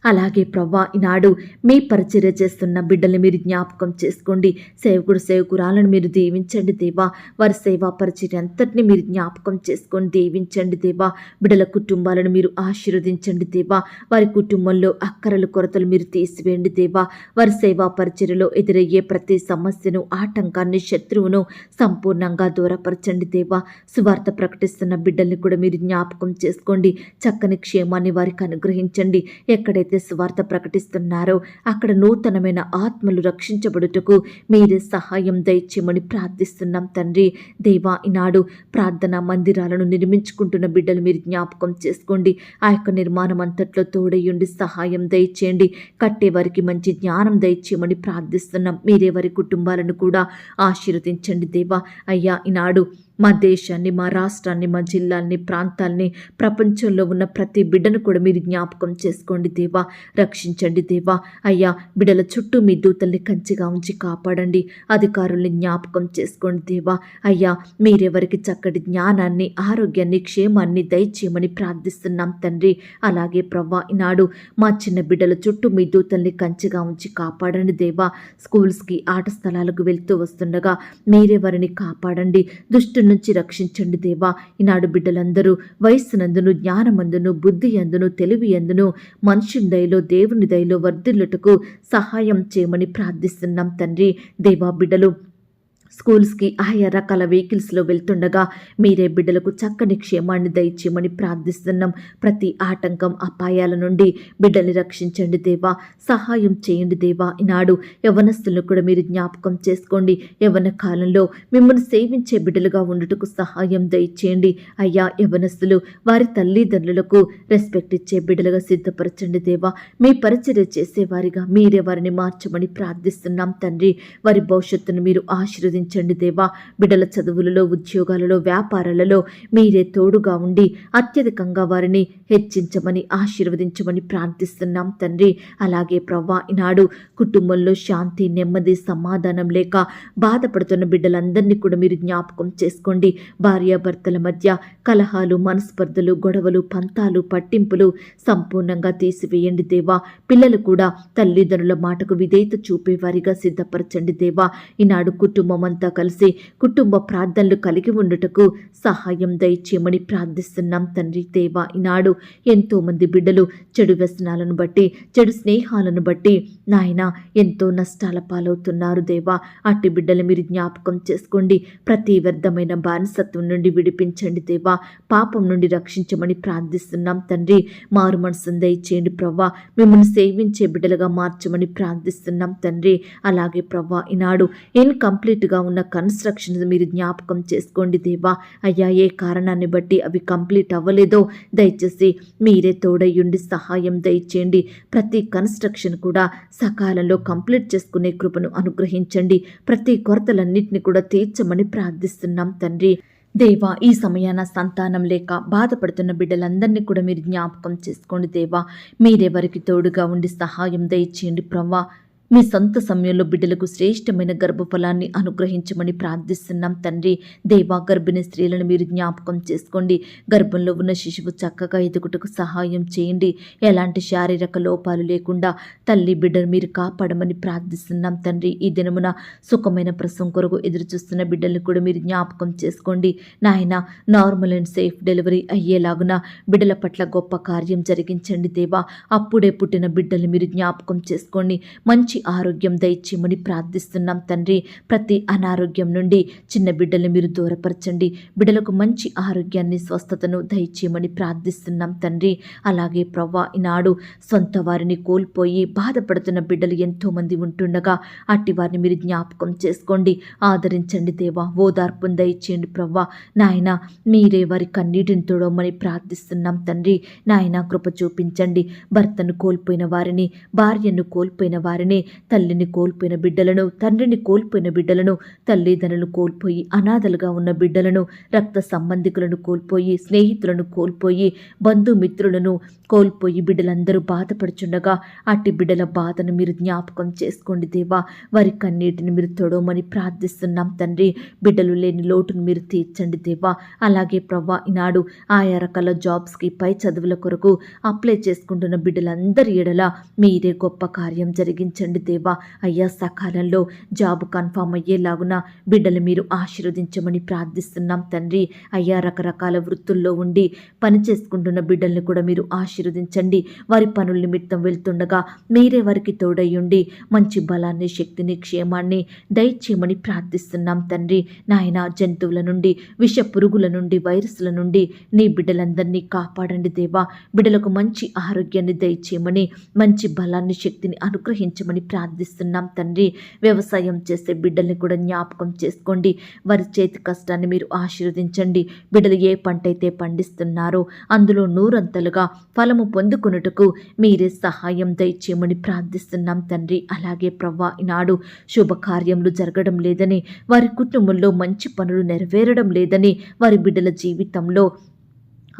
అలాగే ప్రవ్వా, ఈనాడు మీ పరిచర్య చేస్తున్న బిడ్డల్ని మీరు జ్ఞాపకం చేసుకోండి. సేవకురాలను మీరు దీవించండి దేవా. వారి సేవా పరిచర్య అంతటిని మీరు జ్ఞాపకం చేసుకొని దీవించండి దేవా. బిడ్డల కుటుంబాలను మీరు ఆశీర్వదించండి దేవా. వారి కుటుంబంలో అక్కరలు కొరతలు మీరు తీసివేయండి దేవా. వారి సేవా పరిచర్యలో ఎదురయ్యే ప్రతి సమస్యను, ఆటంకాన్ని, శత్రువును సంపూర్ణంగా దూరపరచండి దేవా. సువార్త ప్రకటిస్తున్న బిడ్డల్ని కూడా మీరు జ్ఞాపకం చేసుకోండి. చక్కని క్షేమాన్ని వారికి అనుగ్రహించండి. ఎక్కడైతే సువార్త ప్రకటిస్తున్నారో అక్కడ నూతనమైన ఆత్మలు రక్షించబడుటకు మీరే సహాయం దయచేయమని ప్రార్థిస్తున్నాం తండ్రి. దేవా, ఈనాడు ప్రార్థనా మందిరాలను నిర్మించుకుంటున్న బిడ్డలు మీరు జ్ఞాపకం చేసుకోండి. ఆ యొక్క నిర్మాణం అంతట్లో తోడయ్యుండి సహాయం దయచేయండి. కట్టేవారికి మంచి జ్ఞానం దయచేయమని ప్రార్థిస్తున్నాం. మీరే వారి కుటుంబాలను కూడా ఆశీర్వదించండి దేవా. అయ్యా, ఈనాడు మా దేశాన్ని, మా రాష్ట్రాన్ని, మా జిల్లాల్ని, ప్రాంతాల్ని, ప్రపంచంలో ఉన్న ప్రతి బిడ్డను కూడా మీరు జ్ఞాపకం చేసుకోండి దేవా. రక్షించండి దేవా. అయ్యా, బిడ్డల చుట్టూ మీ దూతల్ని కంచిగా ఉంచి కాపాడండి. అధికారుల్ని జ్ఞాపకం చేసుకోండి దేవా. అయ్యా, మీరెవరికి చక్కటి జ్ఞానాన్ని, ఆరోగ్యాన్ని, క్షేమాన్ని దయచేయమని ప్రార్థిస్తున్నాం తండ్రి. అలాగే ప్రవ్వా, ఈనాడు మా చిన్న బిడ్డల చుట్టూ మీ దూతల్ని కంచిగా ఉంచి కాపాడండి దేవా. స్కూల్స్కి, ఆట స్థలాలకు వెళ్తూ వస్తుండగా మీరే వారిని కాపాడండి. దుష్టు నుంచి రక్షించండి దేవా. ఈనాడు బిడ్డలందరూ వయస్సునందును, జ్ఞానమందును, బుద్ధి అందును, తెలివి అందును, మనుషుని దయలో, దేవుని దయలో వర్ధిల్లుటకు సహాయం చేయమని ప్రార్థిస్తున్నాం తండ్రి. దేవా, బిడ్డలు స్కూల్స్కి ఆయా రకాల వెహికల్స్లో వెళ్తుండగా మీరే బిడ్డలకు చక్కని క్షేమాన్ని దయచేయమని ప్రార్థిస్తున్నాం. ప్రతి ఆటంకం, అపాయాల నుండి బిడ్డల్ని రక్షించండి దేవా. సహాయం చేయండి దేవా. ఈనాడు యవ్వనస్తులను కూడా మీరు జ్ఞాపకం చేసుకోండి. యవ్వన కాలంలో మిమ్మల్ని సేవించే బిడ్డలుగా ఉండుటకు సహాయం దయచేయండి. అయ్యా, యవ్వనస్తులు వారి తల్లిదండ్రులకు రెస్పెక్ట్ ఇచ్చే బిడ్డలుగా సిద్ధపరచండి దేవా. మీ పరిచర్య చేసేవారిగా మీరే వారిని మార్చమని ప్రార్థిస్తున్నాం తండ్రి. వారి భవిష్యత్తును మీరు ఆశీర్వదించండి దేవా. బిడ్డల చదువులలో, ఉద్యోగాలలో, వ్యాపారాలలో మీరే తోడుగా ఉండి అత్యధికంగా వారిని హెచ్చించమని, ఆశీర్వదించమని ప్రార్థిస్తున్నాం తండ్రి. అలాగే ప్రవ్వా, ఈనాడు కుటుంబంలో శాంతి, నెమ్మది, సమాధానం లేక బాధపడుతున్న బిడ్డలందరినీ కూడా మీరు జ్ఞాపకం చేసుకోండి. భార్యాభర్తల మధ్య కలహాలు, మనస్పర్ధలు, గొడవలు, పంతాలు, పట్టింపులు సంపూర్ణంగా తీసివేయండి దేవా. పిల్లలు కూడా తల్లిదండ్రుల మాటకు విధేయత చూపేవారిగా సిద్ధపరచండి దేవా. ఈనాడు కుటుంబం అంతా కలిసి కుటుంబ ప్రార్థనలు కలిగి ఉండుటకు సహాయం దయచేయమని ప్రార్థిస్తున్నాం తండ్రి. దేవా, ఈనాడు ఎంతో మంది బిడ్డలు చెడు వ్యసనాలను బట్టి, చెడు స్నేహాలను బట్టి నాయన ఎంతో నష్టాల పాలవుతున్నారు దేవా. అట్టి బిడ్డలు మీరు జ్ఞాపకం చేసుకోండి. ప్రతి వ్యర్థమైన బానిసత్వం నుండి విడిపించండి దేవా. పాపం నుండి రక్షించమని ప్రార్థిస్తున్నాం తండ్రి. మారు మనసును దయచేయండి ప్రవ్వా. మిమ్మల్ని సేవించే బిడ్డలుగా మార్చమని ప్రార్థిస్తున్నాం తండ్రి. అలాగే ప్రవ్వా, ఈనాడు ఇన్కంప్లీట్గా ఉన్న కన్స్ట్రక్షన్స్ మీరు జ్ఞాపకం చేసుకోండి దేవా. అయ్యా, ఏ కారణాన్ని బట్టి అవి కంప్లీట్ అవ్వలేదో దయచేసి మీరే తోడయ్యుండి సహాయం దయచేయండి. ప్రతి కన్స్ట్రక్షన్ కూడా సకాలంలో కంప్లీట్ చేసుకునే కృపను అనుగ్రహించండి. ప్రతి కొరతలన్నింటినీ కూడా తీర్చమని ప్రార్థిస్తున్నాం తండ్రి. దేవా, ఈ సమయాన సంతానం లేక బాధపడుతున్న బిడ్డలందరినీ కూడా మీరు జ్ఞాపకం చేసుకోండి దేవా. మీరెవరికి తోడుగా ఉండి సహాయం దయచేయండి ప్రవ్వా. మీ సొంత సమయంలో బిడ్డలకు శ్రేష్టమైన గర్భఫలాన్ని అనుగ్రహించమని ప్రార్థిస్తున్నాం తండ్రి. దేవా, గర్భిణీ స్త్రీలను మీరు జ్ఞాపకం చేసుకోండి. గర్భంలో ఉన్న శిశువు చక్కగా ఎదుగుటకు సహాయం చేయండి. ఎలాంటి శారీరక లోపాలు లేకుండా తల్లి బిడ్డను మీరు కాపాడమని ప్రార్థిస్తున్నాం తండ్రి. ఈ దినమున సుఖమైన ప్రసవం కొరకు ఎదురు చూస్తున్న బిడ్డలను కూడా మీరు జ్ఞాపకం చేసుకోండి నాయన. నార్మల్ అండ్ సేఫ్ డెలివరీ అయ్యేలాగున బిడ్డల పట్ల గొప్ప కార్యం జరిగించండి దేవా. అప్పుడే పుట్టిన బిడ్డల్ని మీరు జ్ఞాపకం చేసుకోండి. మంచి ఆరోగ్యం దయచేయమని ప్రార్థిస్తున్నాం తండ్రి. ప్రతి అనారోగ్యం నుండి చిన్న బిడ్డల్ని మీరు దూరపరచండి. బిడ్డలకు మంచి ఆరోగ్యాన్ని, స్వస్థతను దయచేయమని ప్రార్థిస్తున్నాం తండ్రి. అలాగే ప్రవ్వా, ఈనాడు సొంత వారిని కోల్పోయి బాధపడుతున్న బిడ్డలు ఎంతోమంది ఉంటుండగా అట్టి వారిని మీరు జ్ఞాపకం చేసుకోండి, ఆదరించండి దేవా. ఓదార్పును దయచేయండి ప్రవ్వా. నాయన, మీరే వారి కన్నీటిని తోడమని ప్రార్థిస్తున్నాం తండ్రి. నాయన, కృప చూపించండి. భర్తను కోల్పోయిన వారిని, భార్యను కోల్పోయిన వారిని, తల్లిని కోల్పోయిన బిడ్డలను, తండ్రిని కోల్పోయిన బిడ్డలను, తల్లిదండ్రులను కోల్పోయి అనాథలుగా ఉన్న బిడ్డలను, రక్త సంబంధికులను కోల్పోయి, స్నేహితులను కోల్పోయి, బంధుమిత్రులను కోల్పోయి బిడ్డలందరూ బాధపడుచుండగా అట్టి బిడ్డల బాధను మీరు జ్ఞాపకం చేసుకోండి దేవా. వారి కన్నీటిని మీరు తొడవమని ప్రార్థిస్తున్నాం తండ్రి. బిడ్డలు లేని లోటును మీరు తీర్చండి దేవా. అలాగే ప్రవ్వా, ఈనాడు ఆయా రకాల జాబ్స్కి, పై చదువుల కొరకు అప్లై చేసుకుంటున్న బిడ్డలందరి ఎడల మీరే గొప్ప కార్యం జరిగించండి దేవా. అయ్యా, సకాలంలో జాబ్ కన్ఫామ్ అయ్యేలాగున బిడ్డలు మీరు ఆశీర్వదించమని ప్రార్థిస్తున్నాం తండ్రి. అయ్యా, రకరకాల వృత్తుల్లో ఉండి పని చేసుకుంటున్న బిడ్డల్ని కూడా మీరు ఆశీర్వదించండి. వారి పనుల నిమిత్తం వెళ్తుండగా మీరే వారికి తోడయ్యుండి మంచి బలాన్ని, శక్తిని, క్షేమాన్ని దయచేయమని ప్రార్థిస్తున్నాం తండ్రి. నాయన, జంతువుల నుండి, విష పురుగుల నుండి, వైరస్ల నుండి నీ బిడ్డలందరినీ కాపాడండి దేవా. బిడ్డలకు మంచి ఆరోగ్యాన్ని దయచేయమని, మంచి బలాన్ని, శక్తిని అనుగ్రహించమని ప్రార్థిస్తున్నాం తండ్రి. వ్యవసాయం చేసే బిడ్డల్ని కూడా జ్ఞాపకం చేసుకోండి. వారి చేతి కష్టాన్ని మీరు ఆశీర్వదించండి. బిడ్డలు ఏ పంట అయితే పండిస్తున్నారో అందులో నూరంతలుగా ఫలము పొందుకొనుటకు మీరే సహాయం దయచేయమని ప్రార్థిస్తున్నాం తండ్రి. అలాగే ప్రవ్వా, ఈనాడు శుభకార్యములు జరగడం లేదని, వారి కుటుంబంలో మంచి పనులు నెరవేరడం లేదని, వారి బిడ్డల జీవితంలో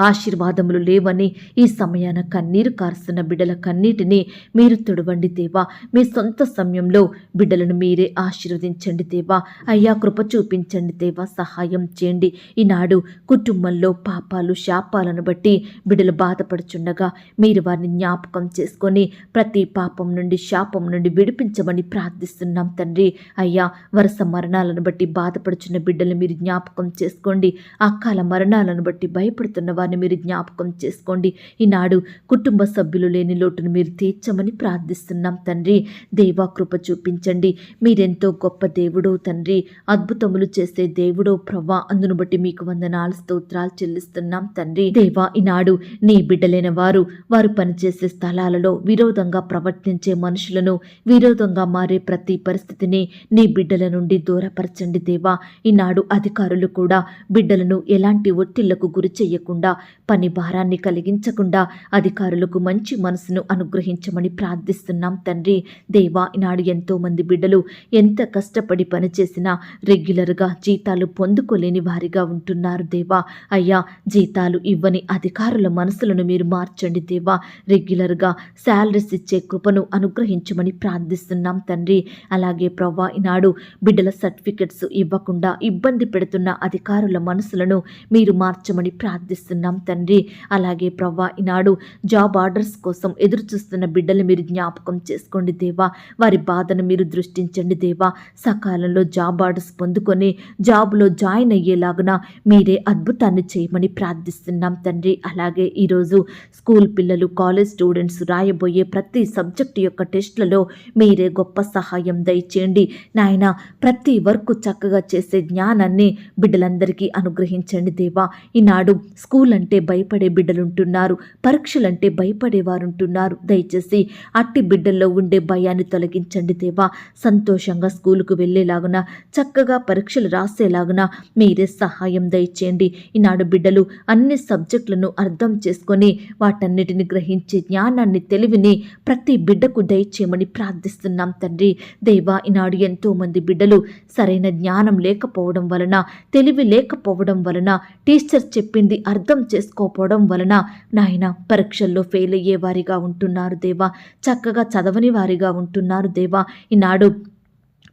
ఆశీర్వాదములు లేవని ఈ సమయాన కన్నీరు కారుస్తున్న బిడ్డల కన్నీటిని మీరు తుడవండి దేవా. మీ సొంత సమయంలో బిడ్డలను మీరే ఆశీర్వదించండి దేవా. అయ్యా, కృప చూపించండి దేవా, సహాయం చేయండి. ఈనాడు కుటుంబంలో పాపాలు, శాపాలను బట్టి బిడ్డలు బాధపడుచుండగా మీరు వారిని జ్ఞాపకం చేసుకొని ప్రతి పాపం నుండి, శాపం నుండి విడిపించమని ప్రార్థిస్తున్నాం తండ్రి. అయ్యా, వరుస మరణాలను బట్టి బాధపడుచున్న బిడ్డలు మీరు జ్ఞాపకం చేసుకోండి. అకాల మరణాలను బట్టి భయపడుతున్న వారిని మీరు జ్ఞాపకం చేసుకోండి. ఈనాడు కుటుంబ సభ్యులు లేని లోటును మీరు తీర్చమని ప్రార్థిస్తున్నాం తండ్రి. దేవా, కృప చూపించండి. మీరెంతో గొప్ప దేవుడో తండ్రి, అద్భుతములు చేసే దేవుడో ప్రభా. అందును బట్టి మీకు వందనాలు, స్తోత్రాలు చెల్లిస్తున్నాం తండ్రి. దేవా, ఈనాడు నీ బిడ్డలైన వారు పనిచేసే స్థలాలలో విరోధంగా ప్రవర్తించే మనుషులను, విరోధంగా మారే ప్రతి పరిస్థితిని నీ బిడ్డల నుండి దూరపరచండి దేవా. ఈనాడు అధికారులు కూడా బిడ్డలను ఎలాంటి ఒత్తిళ్లకు గురి చేయకుండా, పని భారాన్ని కలిగించకుండా అధికారులకు మంచి మనసును అనుగ్రహించమని ప్రార్థిస్తున్నాం తండ్రి. దేవా, ఈనాడు ఎంతో మంది బిడ్డలు ఎంత కష్టపడి పనిచేసినా రెగ్యులర్గా జీతాలు పొందుకోలేని వారిగా ఉంటున్నారు దేవా. అయ్యా, జీతాలు ఇవ్వని అధికారుల మనసులను మీరు మార్చండి దేవా. రెగ్యులర్గా శాలరీస్ ఇచ్చే కృపను అనుగ్రహించమని ప్రార్థిస్తున్నాం తండ్రి. అలాగే ప్రవ్వా, ఈనాడు బిడ్డల సర్టిఫికెట్స్ ఇవ్వకుండా ఇబ్బంది పెడుతున్న అధికారుల మనసులను మీరు మార్చమని ప్రార్థిస్తున్నాం తండ్రి. అలాగే ప్రవ్వా, ఈనాడు జాబ్ ఆర్డర్స్ కోసం ఎదురు చూస్తున్న బిడ్డలు మీరు జ్ఞాపకం చేసుకోండి దేవా. వారి బాధను మీరు దృష్టించండి దేవా. సకాలంలో జాబ్ ఆర్డర్స్ పొందుకొని జాబ్లో జాయిన్ అయ్యేలాగున మీరే అద్భుతాన్ని చేయమని ప్రార్థిస్తున్నాం తండ్రి. అలాగే ఈరోజు స్కూల్ పిల్లలు, కాలేజ్ స్టూడెంట్స్ రాయబోయే ప్రతి సబ్జెక్టు యొక్క టెస్ట్లలో మీరే గొప్ప సహాయం దయచేయండి నాయన. ప్రతి వర్క్ చక్కగా చేసే జ్ఞానాన్ని బిడ్డలందరికీ అనుగ్రహించండి దేవా. ఈనాడు స్కూల్ అంటే భయపడే బిడ్డలుంటున్నారు, పరీక్షలంటే భయపడేవారుంటున్నారు. దయచేసి అట్టి బిడ్డల్లో ఉండే భయాన్ని తొలగించండి దేవా. సంతోషంగా స్కూలుకు వెళ్ళేలాగున, చక్కగా పరీక్షలు రాసేలాగున మీరే సహాయం దయచేయండి. ఈనాడు బిడ్డలు అన్ని సబ్జెక్టులను అర్థం చేసుకొని వాటన్నిటిని గ్రహించే జ్ఞానాన్ని, తెలివిని ప్రతి బిడ్డకు దయచేయమని ప్రార్థిస్తున్నాం తండ్రి. దేవా, ఈనాడు ఎంతో మంది బిడ్డలు సరైన జ్ఞానం లేకపోవడం వలన, తెలివి లేకపోవడం వలన, టీచర్ చెప్పింది అర్థం చేసుకోకపోవడం వలన నాయన పరీక్షల్లో ఫెయిల్ అయ్యే వారిగా ఉంటున్నారు దేవా. చక్కగా చదవని వారిగా ఉంటున్నారు దేవా. ఈనాడు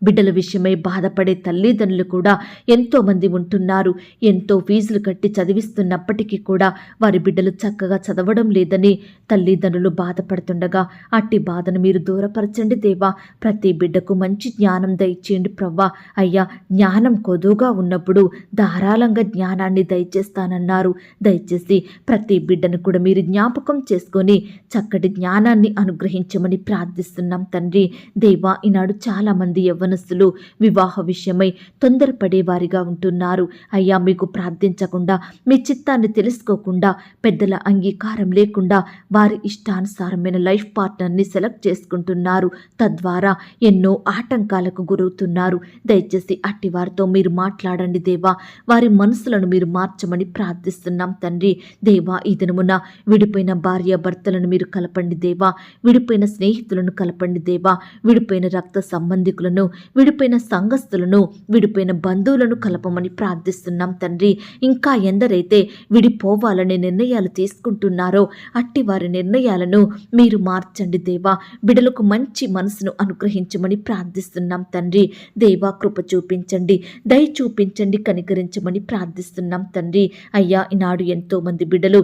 బిడ్డల విషయమై బాధపడే తల్లిదండ్రులు కూడా ఎంతోమంది ఉంటున్నారు. ఎంతో ఫీజులు కట్టి చదివిస్తున్నప్పటికీ కూడా వారి బిడ్డలు చక్కగా చదవడం లేదని తల్లిదండ్రులు బాధపడుతుండగా అట్టి బాధను మీరు దూరపరచండి దేవా. ప్రతి బిడ్డకు మంచి జ్ఞానం దయచేయండి ప్రవ్వా. అయ్యా, జ్ఞానం కొదువుగా ఉన్నప్పుడు ధారాళంగా జ్ఞానాన్ని దయచేస్తానన్నారు. దయచేసి ప్రతి బిడ్డను కూడా మీరు జ్ఞాపకం చేసుకొని చక్కటి జ్ఞానాన్ని అనుగ్రహించమని ప్రార్థిస్తున్నాం తండ్రి. దేవా, ఈనాడు చాలామంది యవ్వనస్తులు వివాహ విషయమై తొందరపడే వారిగా ఉంటున్నారు. అయ్యా, మీకు ప్రార్థించకుండా మీ చిత్తాన్ని తెలుసుకోకుండా పెద్దల అంగీకారం లేకుండా వారి ఇష్టానుసారమైన లైఫ్ పార్ట్నర్ని సెలెక్ట్ చేసుకుంటున్నారు. తద్వారా ఎన్నో ఆటంకాలకు గురవుతున్నారు. దయచేసి అట్టి వారితో మీరు మాట్లాడండి దేవా. వారి మనసులను మీరు మార్చమని ప్రార్థిస్తున్నాం తండ్రి. దేవా, ఈ దినమున విడిపోయిన భార్య భర్తలను మీరు కలపండి దేవా. విడిపోయిన స్నేహితులను కలపండి దేవా. విడిపోయిన రక్త సంబంధికులను, విడిపోయిన సంఘస్థులను, విడిపోయిన బంధువులను కలపమని ప్రార్థిస్తున్నాం తండ్రి. ఇంకా ఎందరైతే విడిపోవాలనే నిర్ణయాలు తీసుకుంటున్నారో అట్టి వారి నిర్ణయాలను మీరు మార్చండి దేవా. బిడ్డలకు మంచి మనసును అనుగ్రహించమని ప్రార్థిస్తున్నాం తండ్రి. దేవా, కృప చూపించండి, దయ చూపించండి, కనికరించమని ప్రార్థిస్తున్నాం తండ్రి. అయ్యా, ఈనాడు ఎంతో మంది బిడ్డలు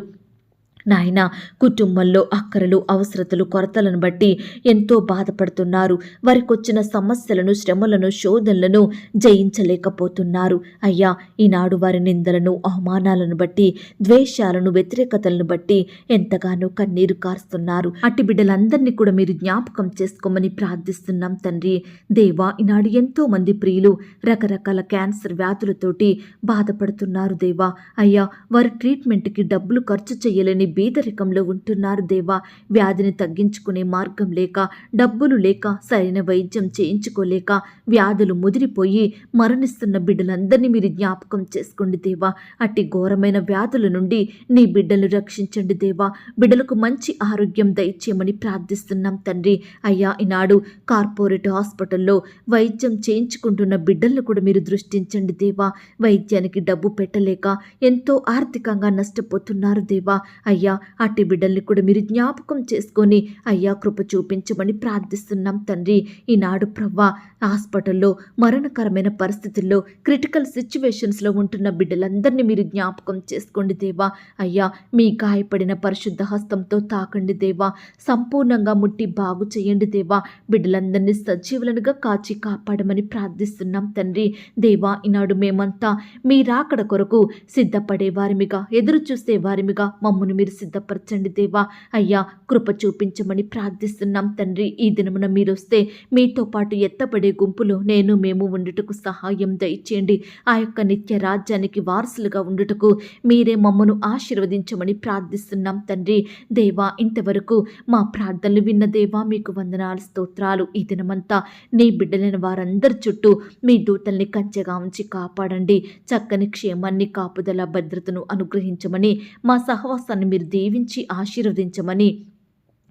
నాయన కుటుంబంలో అక్కరలు, అవసరతలు, కొరతలను బట్టి ఎంతో బాధపడుతున్నారు. వారికి వచ్చిన సమస్యలను, శ్రమలను, శోధనలను జయించలేకపోతున్నారు. అయ్యా, ఈనాడు వారి నిందలను, అవమానాలను బట్టి, ద్వేషాలను, వ్యతిరేకతలను బట్టి ఎంతగానో కన్నీరు కారుస్తున్నారు. అట్టి బిడ్డలందరినీ కూడా మీరు జ్ఞాపకం చేసుకోమని ప్రార్థిస్తున్నాం తండ్రి. దేవా, ఈనాడు ఎంతో మంది ప్రియులు రకరకాల క్యాన్సర్ వ్యాధులతోటి బాధపడుతున్నారు దేవా. అయ్యా, వారి ట్రీట్మెంట్కి డబ్బులు ఖర్చు చేయలేని బీదరికంలో ఉంటున్నారు దేవా. వ్యాధిని తగ్గించుకునే మార్గం లేక, డబ్బులు లేక, సరైన వైద్యం చేయించుకోలేక వ్యాధులు ముదిరిపోయి మరణిస్తున్న బిడ్డలందరినీ మీరు జ్ఞాపకం చేసుకోండి దేవా. అట్టి ఘోరమైన వ్యాధుల నుండి నీ బిడ్డలు రక్షించండి దేవా. బిడ్డలకు మంచి ఆరోగ్యం దయచేయమని ప్రార్థిస్తున్నాం తండ్రి. అయ్యా, ఈనాడు కార్పొరేట్ హాస్పిటల్లో వైద్యం చేయించుకుంటున్న బిడ్డలను కూడా మీరు దృష్టించండి దేవా. వైద్యానికి డబ్బు పెట్టలేక ఎంతో ఆర్థికంగా నష్టపోతున్నారు దేవా. అయ్యా, అట్టి బిడ్డల్ని కూడా మీరు జ్ఞాపకం చేసుకొని అయ్యా, కృప చూపించమని ప్రార్థిస్తున్నాం తండ్రి. ఈనాడు ప్రవ్వా, హాస్పిటల్లో మరణకరమైన పరిస్థితుల్లో, క్రిటికల్ సిచ్యువేషన్స్లో ఉంటున్న బిడ్డలందరినీ మీరు జ్ఞాపకం చేసుకోండి దేవా. అయ్యా, మీ గాయపడిన పరిశుద్ధ హస్తంతో తాకండి దేవా. సంపూర్ణంగా ముట్టి బాగు చేయండి దేవా. బిడ్డలందరినీ సజీవులనుగా కాచి కాపాడమని ప్రార్థిస్తున్నాం తండ్రి. దేవా, ఈనాడు మేమంతా మీ రాకడ కొరకు సిద్ధపడే వారిమిగా, ఎదురు చూసే వారిమిగా మమ్మను మీరు సిద్ధపరచండి దేవా. అయ్యా, కృప చూపించమని ప్రార్థిస్తున్నాం తండ్రి. ఈ దినమున మీరు వస్తే మీతో పాటు ఎత్తపడే గుంపులో మేము ఉండుటకు సహాయం దయచేయండి. ఆ యొక్క నిత్య రాజ్యానికి వారసులుగా ఉండుటకు మీరే మమ్మను ఆశీర్వదించమని ప్రార్థిస్తున్నాం తండ్రి. దేవా, ఇంతవరకు మా ప్రార్థనలు విన్న దేవా, మీకు వందనాలు, స్తోత్రాలు. ఈ దినమంతా నీ బిడ్డలైన వారందరి చుట్టూ మీ దూతల్ని కంచెగా ఉంచి కాపాడండి. చక్కని క్షేమాన్ని, కాపుదల, భద్రతను అనుగ్రహించమని, మా సహవాసాన్ని మీరు దీవించి ఆశీర్వదించమని,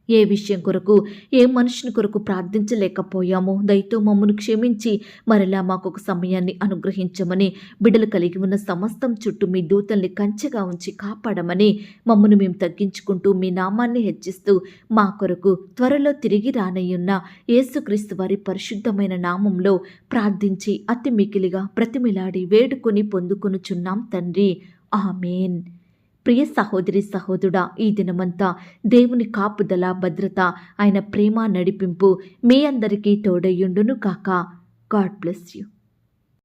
ఏ విషయం కొరకు, ఏ మనుషుని కొరకు ప్రార్థించలేకపోయామో దయతో మమ్మను క్షమించి మరలా మాకు ఒక సమయాన్ని అనుగ్రహించమని, బిడ్డలు కలిగి ఉన్న సమస్తం చుట్టూ మీ దూతల్ని కంచెగా ఉంచి కాపాడమని, మమ్మను మేము తగ్గించుకుంటూ మీ నామాన్ని హెచ్చిస్తూ మా కొరకు త్వరలో తిరిగి రానయ్యున్న యేసుక్రీస్తు వారి పరిశుద్ధమైన నామంలో ప్రార్థించి అతి మికిలిగా ప్రతిమిలాడి వేడుకొని పొందుకొనుచున్నాం తండ్రి. ఆమేన్. ప్రియ సహోదరి, సహోదరుడా, ఈ దినమంతా దేవుని కాపుదల, భద్రత, ఆయన ప్రేమ, నడిపింపు మీ అందరికీ తోడయ్యుండును కాక. God bless you.